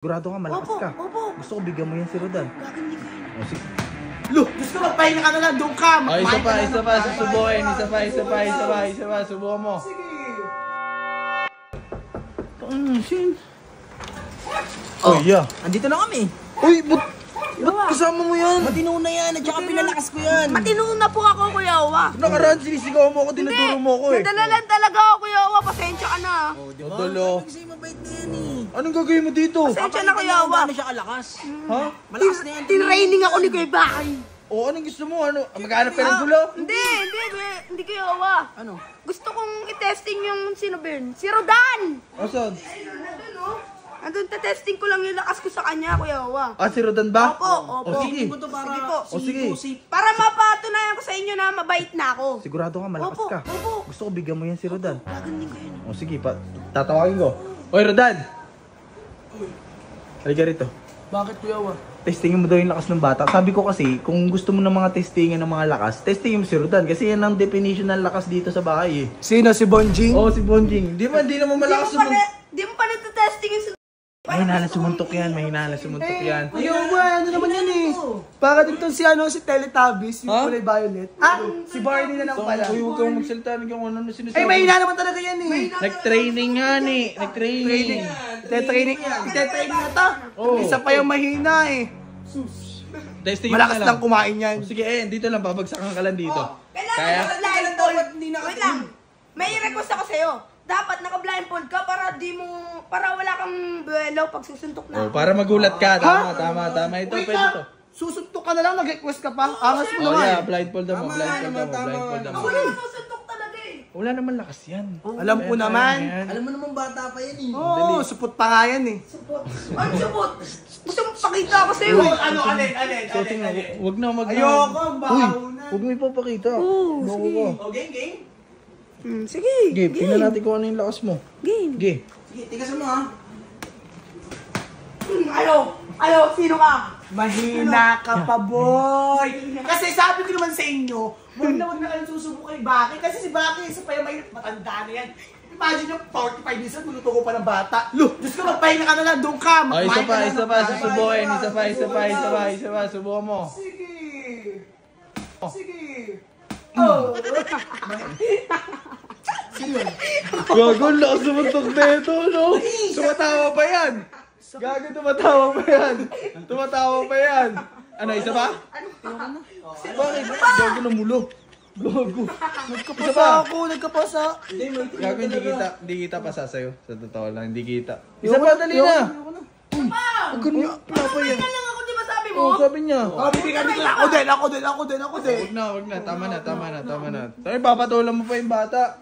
Sigurado ka, malakas ka. Opo. Gusto ko bigyan mo yan si Rodan. O, sige. Lo, gusto magpahinga ka na lang, doon ka. Ay, isa pa, susubuhin. Isa pa, subukan mo. Sige. Shin. Oh, yeah. Andito na kami. Uy, ba't kasama mo yan? Matino na yan, at saka pinalakas ko yan. Matino na po ako, Kuya Owa. Nakaraan, sinisigaw mo ako, dinaduro mo ako eh. Nadala lang talaga ako, Kuya Owa. Pasensya ka na. Dolo. Kasi mabait na yan eh. Anong gagawin mo dito? Pasensya na, Kuya Owa. Ano siya kalakas? Ha? Malakas na yan. Tinraining ako ni Kuya Bakay. O, anong gusto mo? Ano? Maghanap ka ng gulo? Hindi Kuya Owa. Ano? Gusto kong i-testing yung sino ba yun? Si Rodan! Asan? Andun, oh. Andun, testing ko lang yung lakas ko sa kanya, Kuya Owa. Ah, si Rodan ba? Opo. O, sige. Hindi ko to para Sige po. O, sige. Para mapatunayan ko sa inyo na mabait na ako. Sigurado ka, malakas ka. Opo. Gusto ko bigyan mo yan si Rodan. Gagandin ko yun. O, sige, tatawagin ko. Oy, Rodan! Halika rito. Bakit, Kuya Owa? Testingin mo daw yung lakas ng bata. Sabi ko kasi, kung gusto mo ng mga testingan ng mga lakas, testingin mo si Rodan. Kasi yan ang definition ng lakas dito sa bahay eh. Sino? Si Bonjing? Oo, si Bonjing. Di naman malakas sumuntok. Di mo pa nito-testing yung Mahina na sumuntok yan, yan. Kuya Owa, ano naman yan eh. Baka din si Teletubbies, yung Ha? kulay violet. Si Barney na lang pala. Uy, huwag kang magsalita ng kung ano sinasabi. Ay, mahina naman talaga yan eh. Nag-training nga ni. Nag-training. Ite-training na to. Oo. Isa pa yung mahina eh. Testing Malakas lang kumain yan. Sige, dito lang, babagsakan ka lang dito. Kailangan naka-blindfold. Wait lang. May request ako sa'yo. Dapat naka-blindfold ka para wala kang buwelo pag susuntok na. Oh, para magulat ka. Tama. Ito, Wait pwede lang. to. Susuntok ka na lang, nag-request ka pa. Angas mo Oh, naman. yeah, blindfold mo. Ako naman susuntok talaga eh. Wala naman lakas yan. Alam ko naman. Alam mo naman bata pa yan eh. Oo, supot pa nga yan eh. Ano sabot? Gusto mo pakita ako sa'yo eh. Alin? So, tingnan, wag na. Ayoko, baho Uy, na. huwag mo ipapakita. Oo, Bako sige. ka. O, gang? Sige. Sige, tingnan natin kung ano yung lakas mo. Game. Sige. Sige, tigasan mo ha. Ayaw, sino ka? Mahina ka pa, boy. Kasi sabi ko naman sa inyo, wag na kayo susubok kay Baki. Kasi si Baki, isa pa yung may matanda na yan. Imagine yung 45 years old, minuto ko pa ng bata. Look, Diyos ko, magpahinga ka na lang, doon ka. Oh, isa Magpahinga ka pa, na lang. susubuhin. Isa pa, subukan mo. Sige. Oh. Gago, lakas sumuntok na ito, no? Tumatawa pa yan. Gago, tumatawa pa yan. Ano, isa pa? Bakit? Gago na mulo. Gago. Isa pa. Nagkapasa. Gago, hindi kita pasa sa'yo. Sa totoo lang, hindi kita. Isa pa, dali na. Huwag ka na, pinapaya. Kaya lang ako, di ba sabi mo? Oo, sabi niya. Bibigyan ko lang. Ako din. Wag na. Tama na. Tayo, papatulan mo pa yung bata.